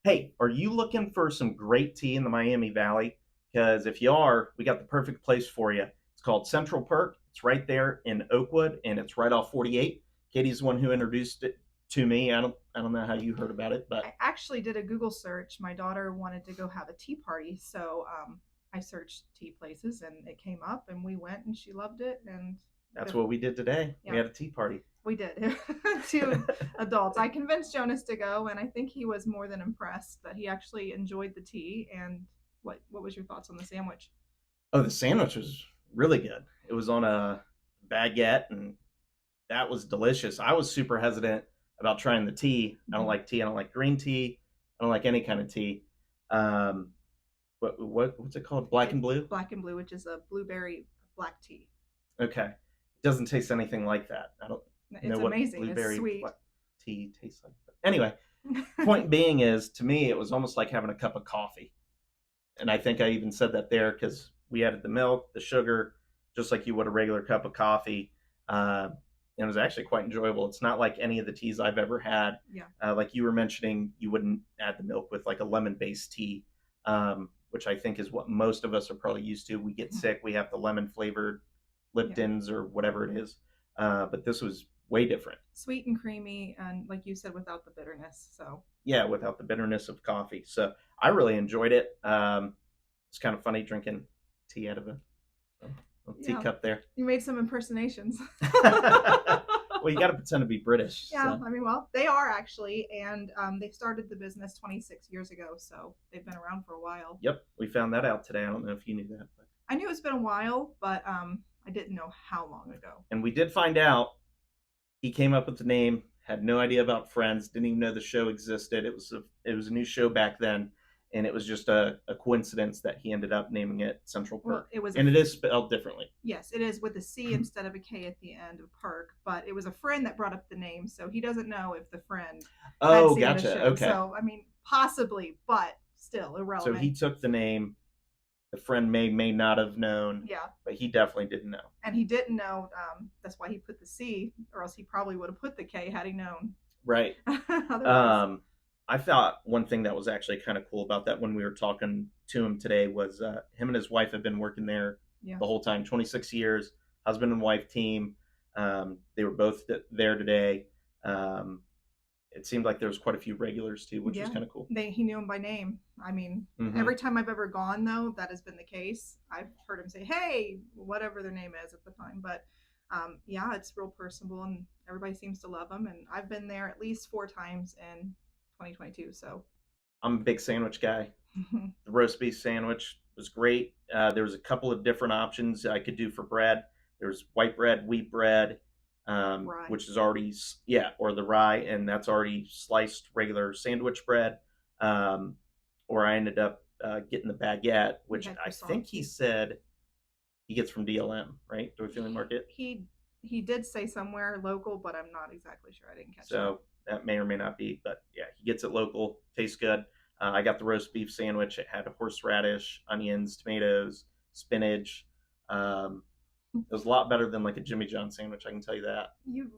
Hey, are you looking for some great tea in the Miami Valley? Because if you are, we got the perfect place for you. It's called Central Perc. It's right there in Oakwood, and it's right off 48. Katie's the one who introduced it to me. I don't know how you heard about it, but I actually did a Google search. My daughter wanted to go have a tea party, so I searched tea places and it came up, and we went, and she loved it. And that's what we did today. We yeah, had a tea party. we did. Two adults. I convinced Jonas to go, and I think he was more than impressed that he actually enjoyed the tea. And what was your thoughts on the sandwich? Oh, the sandwich was really good. It was on a baguette, and that was delicious. I was super hesitant about trying the tea. I don't Mm-hmm. like tea. I don't like green tea. I don't like any kind of tea. Um, what's it called? Black It's and blue. black and blue, which is a blueberry black tea. Okay, it doesn't taste anything like that. I don't know It's what amazing. It's blueberry sweet. tea tastes like. But anyway, point being is, to me, it was almost like having a cup of coffee, and I think I even said that there because we added the milk, the sugar, just like you would a regular cup of coffee. Uh, and it was actually quite enjoyable. It's not like any of the teas I've ever had. Yeah. Like you were mentioning, you wouldn't add the milk with like a lemon-based tea, which I think is what most of us are probably used to. We get sick, we have the lemon flavored Yeah. Liptons or whatever it is, but this was way different. Sweet and creamy, and like you said, without the bitterness. So Yeah, without the bitterness of coffee. So I really enjoyed it. It's kind of funny drinking tea out of a yeah, teacup there. you made some impersonations. Well, you got to pretend to be British. Yeah, So, I mean, well, they are actually, and they started the business 26 years ago, so they've been around for a while. yep, we found that out today. I don't know if you knew that, but I knew it's been a while, but I didn't know how long ago. and we did find out he came up with the name. Had no idea about Friends. Didn't even know the show existed. It was a new show back then, and it was just a coincidence that he ended up naming it Central Well, Perk, it was a and it is spelled differently. yes, it is with a C instead of a K at the end of Perk, but it was a friend that brought up the name, so he doesn't know if the friend had Oh, seen the gotcha. show. Okay, So, I mean, possibly, but still so he irrelevant. took the name. The friend may not have known, Yeah. but he definitely didn't know. And he didn't know. That's why he put the C, or else he probably would have put the K had he known. Right. Otherwise, Um, I thought one thing that was actually kind of cool about that when we were talking to him today was him and his wife have been working there yeah, the whole time, 26 years, husband and wife team. They were both there today. Um, it seemed like there was quite a few regulars too, which was yeah. kind of cool. He knew him by name. I mean, Mm-hmm. every time I've ever gone though, that has been the case. I've heard him say, "Hey," whatever their name is at the time, but. Yeah, it's real personable, and everybody seems to love him. And I've been there at least 4 times in 2022. So, I'm a big sandwich guy. The roast beef sandwich was great. There was a couple of different options I could do for bread. There's white bread, wheat bread, right. which is already or the rye, and that's already sliced regular sandwich bread. Um, or I ended up getting the baguette, We which had I croissant. think he said he gets from DLM, right? Dorothy Market. He did say somewhere local, but I'm not exactly sure. I didn't catch that. So that may or may not be, but yeah, he gets it local. Tastes good. I got the roast beef sandwich. It had horseradish, onions, tomatoes, spinach. Um, it was a lot better than like a Jimmy John sandwich. I can tell you You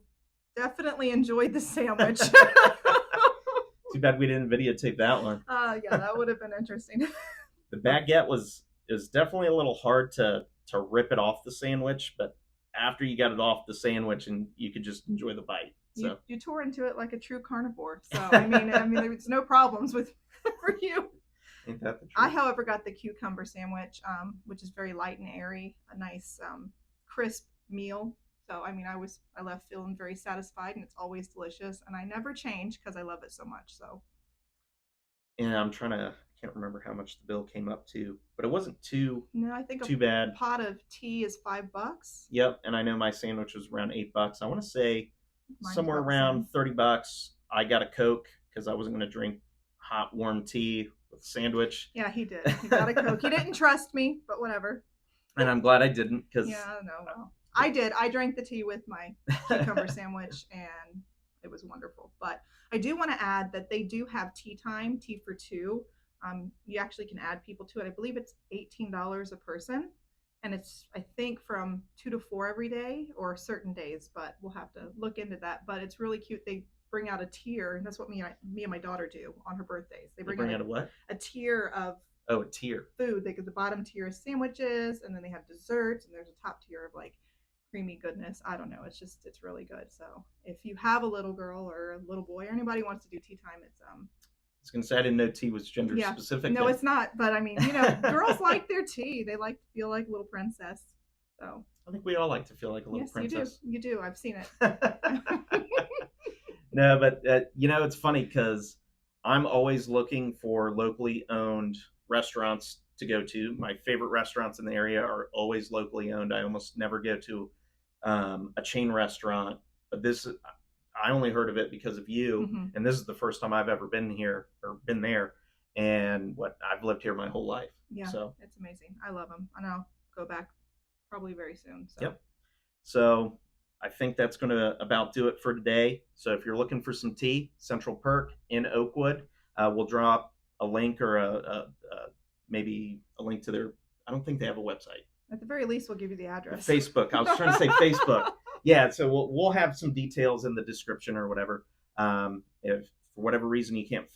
definitely enjoyed the sandwich. that. Too bad we didn't videotape that one. Yeah, that would have been interesting. The baguette was definitely a little hard to rip it off the sandwich, but after you got it off the sandwich, and you could just enjoy the bite. So You tore into it like a true carnivore. So I mean, there's no problems with for you. ain't that the I, truth? however, got the cucumber sandwich, which is very light and airy, a nice crisp meal. So I mean, I left feeling very satisfied, and it's always delicious, and I never change because I love it so much. So And I'm trying to, I can't remember how much the bill came up to, but it wasn't no, I think a too bad. pot of tea is $5. Yep, and I know my sandwich was around $8. I want to say Mine was somewhere about the around same. $30. I got a Coke because I wasn't going to drink hot warm tea with a sandwich, Yeah, he did. He got a Coke. He didn't trust me, but whatever. and I'm glad I didn't because Yeah, no, well, I did. I drank the tea with my cucumber sandwich, and it was wonderful. But I do want to add that they do have tea time, tea for two. You actually can add people to it. I believe it's $18 a person, and it's I think from 2 to 4 every day or certain days. But we'll have to look into that. But it's really cute. They bring out a tier, and that's what me and my daughter do on her birthdays. They bring out a what? A tier of a tier food. They get the bottom tier is sandwiches, and then they have desserts, and there's a top tier of like creamy goodness. I don't know. It's really good. So if you have a little girl or a little boy or anybody who wants to do tea time, it's I was gonna say I didn't know tea was gender specific. No, it's not. But I mean, girls like their tea. They like to feel like a little princess. So I think we all like to feel like a little princess. You do. I've seen it. No, but it's funny because I'm always looking for locally owned restaurants to go to. My favorite restaurants in the area are always locally owned. I almost never go to a chain restaurant. But I only heard of it because of you, and this is the first time I've ever been here or been there. And I've lived here my whole life. Yeah, so it's amazing. I love them, and I'll go back probably very soon. So. Yep. So I think that's going to about do it for today. So if you're looking for some tea, Central Perc in Oakwood, we'll drop a link or maybe a link to their. I don't think they have a website. At the very least, we'll give you the address. Facebook. I was trying to say Facebook. Yeah, so we'll have some details in the description or whatever. If for whatever reason you can't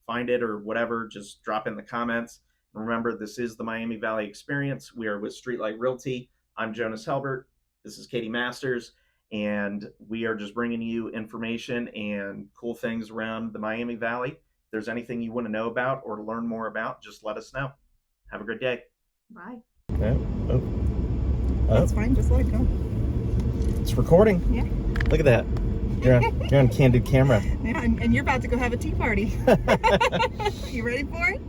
find it or whatever, just drop in the comments. Remember, this is the Miami Valley Experience. We are with Streetlight Realty. I'm Jonas Helbert. This is Katie Masters, and we are just bringing you information and cool things around the Miami Valley. If there's anything you want to know about or to learn more about, just let us know. Have a great day. Bye. Oh. That's fine. Just let it go. It's recording. Yeah. Look at that. You're on candid camera. Yeah, and you're about to go have a tea party. You ready for it?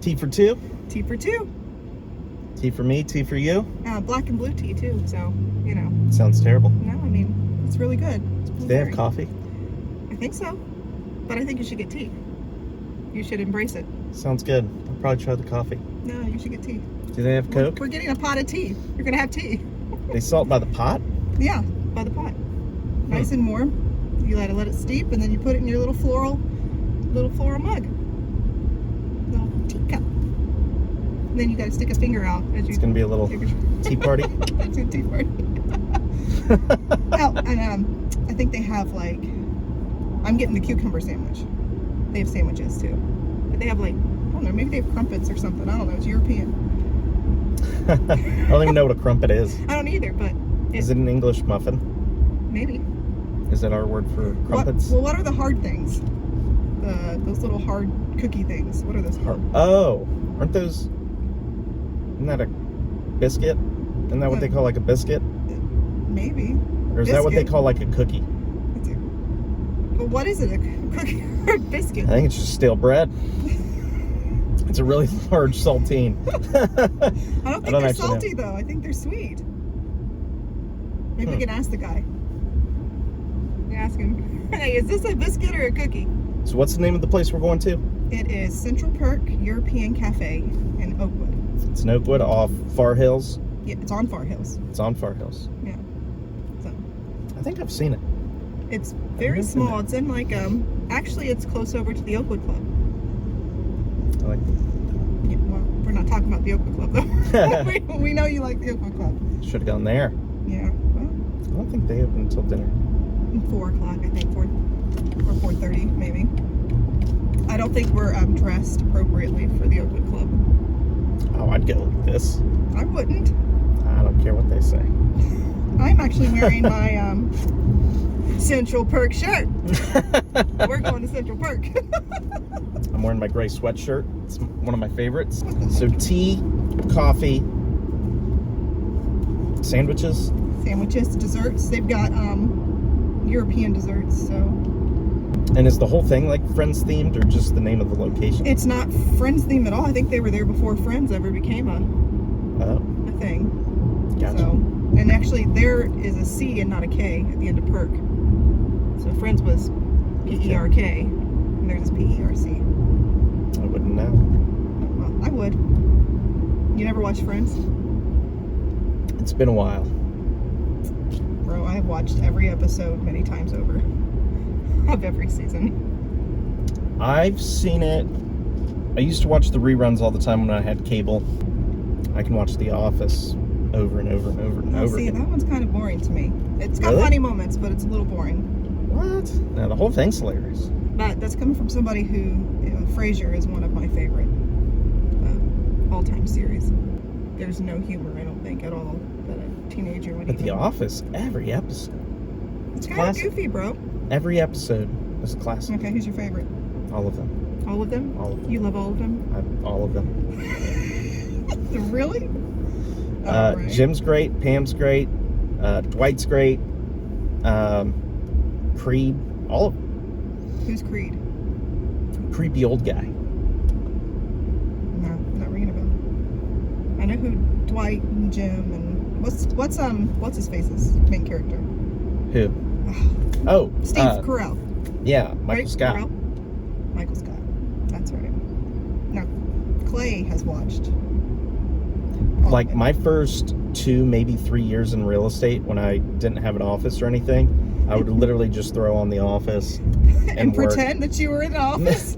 Tea for two? Tea for two. Tea for me, tea for you? Black and blue tea too, so, Sounds terrible. No, I mean, it's really good. Do they have coffee? I think so. But I think you should get tea. You should embrace it. Sounds good. I'll probably try the coffee. No, you should get tea. Do they have Coke? We're getting a pot of tea. You're going to have tea. They sell it by the pot? Yeah, by the pot. Nice and warm. You let it steep, and then you put it in your little floral mug. Little teacup. And then you got to stick a finger out as you. It's gonna be a little tea party. It's a tea party. Oh, and I think they have I'm getting the cucumber sandwich. They have sandwiches too, but they have I don't know, maybe they have crumpets or something. I don't know. It's European. I don't even know what a crumpet is. I don't either, but is it an English muffin? Maybe. Is that our word for crumpets? What are the hard things? Those little hard cookie things. What are those called? Oh, aren't those? Isn't that a biscuit? Isn't that what they call a biscuit? Maybe. Or is that what they call a cookie? But what is it? A cookie or a biscuit? I think it's just stale bread. It's a really large saltine. I don't think they're salty though. I think they're sweet. Maybe we can ask the guy. Ask him, hey, is this a biscuit or a cookie? So what's the name of the place we're going to? It is Central Perc European Café in Oakwood. It's in Oakwood off Far Hills. Yeah, it's on Far Hills. It's on Far Hills. Yeah. So. I think I've seen it. It's very small. It's in actually it's close over to the Oakwood Club. I like that. Yeah, well, we're not talking about the Oakwood Club though. we know you like the Oakwood Club. Should have gone there. Yeah. Well, I don't think they open until dinner. 4 o'clock, I think, 4 or 4:30 maybe. I don't think we're dressed appropriately for the Oakwood Club. Oh, I'd go like this. I wouldn't. I don't care what they say. I'm actually wearing my Central Perc shirt. We're going to Central Perc. I'm wearing my gray sweatshirt. It's one of my favorites. So tea, coffee, sandwiches, desserts. They've got European desserts. So. And is the whole thing Friends themed or just the name of the location? It's not Friends themed at all. I think they were there before Friends ever became a thing. Gotcha. So, and actually there is a C and not a K at the end of Perc. So Friends was P-E-R-K, and there's this P-E-R-C. I wouldn't know. Well, I would. You never watched Friends? It's been a while. Bro, I've watched every episode many times over of every season. I've seen it. I used to watch the reruns all the time when I had cable. I can watch The Office over and over and over and over. See, again. that one's kind of boring to me. It's got funny moments, but it's a little boring. What? No, the whole thing's hilarious. But that's coming from somebody who, Frasier is one of my favorite all-time series. There's no humor, I don't think, at all that a teenager would But even. The Office, every episode. It's kind of classic. goofy, bro. Every episode is a classic. Okay, who's your favorite? All of them. All of them? All of them. You love all of them? All of them. Really? Alright. Jim's great. Pam's great. Dwight's great. Creed. All of them. Who's Creed? Creepy old guy. No, not ringing a bell. I know who Dwight and Jim and what's his face's main character? Who? Oh, Steve Carell. Yeah, Michael Right? Scott. Carell? Michael Scott. That's right. Now, Clay has watched. all Like of it. my first 2, maybe 3 years in real estate, when I didn't have an office or anything, I would literally just throw on The Office and work. pretend that you were in the office.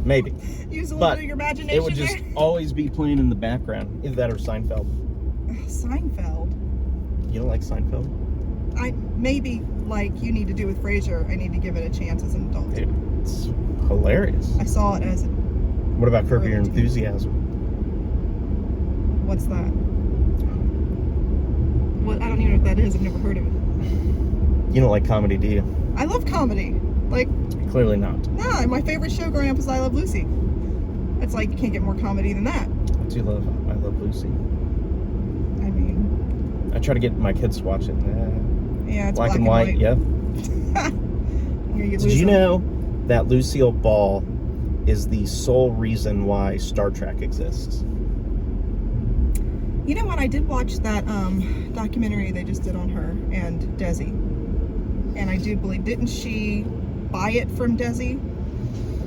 Maybe. Use a little But bit of your imagination. It would just there. always be playing in the background. Either that or Seinfeld. Seinfeld. You don't like Seinfeld? I maybe like you need to do with Frasier. I need to give it a chance as an adult. Dude, it's hilarious. I saw it as a. What about Curb Your Early teen. Enthusiasm? What's that? What? I don't even know what that is. I've never heard of it. You don't like comedy, do you? I love comedy. Like, Clearly not. nah, my favorite show growing up was I Love Lucy. It's like you can't get more comedy than that. I do love I Love Lucy. I mean, I try to get my kids to watch it. yeah, it's Black and white, yep. Did you know that Lucille Ball is the sole reason why Star Trek exists? You know what? I did watch that documentary they just did on her and Desi. And I do believe, didn't she buy it from Desi?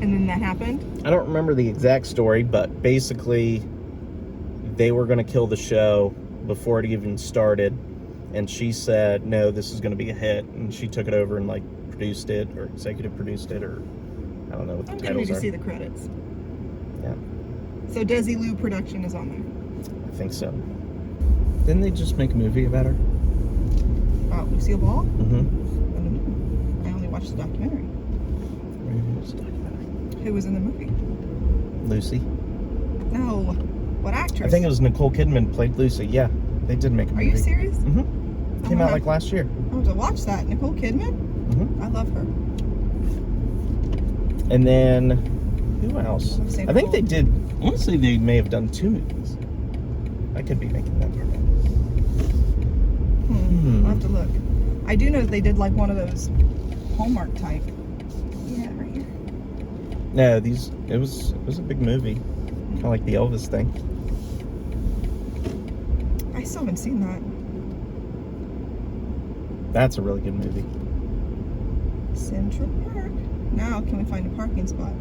And then that happened? I don't remember the exact story, but basically they were going to kill the show before it even started. And she said, no, this is going to be a hit. And she took it over and like produced it or executive produced it, or I don't know what the I'm going to need titles to are. see the credits. Yeah. So Desi Lou production is on there. I think so. Didn't they just make a movie about her? Lucille Ball? Mm-hmm. I only watched the documentary. Who was in the movie? Lucy. No. What actress? I think it was Nicole Kidman played Lucy. Yeah, they did make a Are movie. you serious? Mm-hmm. Oh Came my out God. like last year. I want to watch that. Nicole Kidman? Mm-hmm. I love her. And then, who else? Same I think Nicole. they did, I want to say they may have done 2 movies. I could be making that part I'll have to look. I do know that they did like one of those Hallmark type. Yeah, right here. No, it was a big movie. Kind of like the Elvis thing. I still haven't seen that. That's a really good movie. Central Park. Now, can we find a parking spot?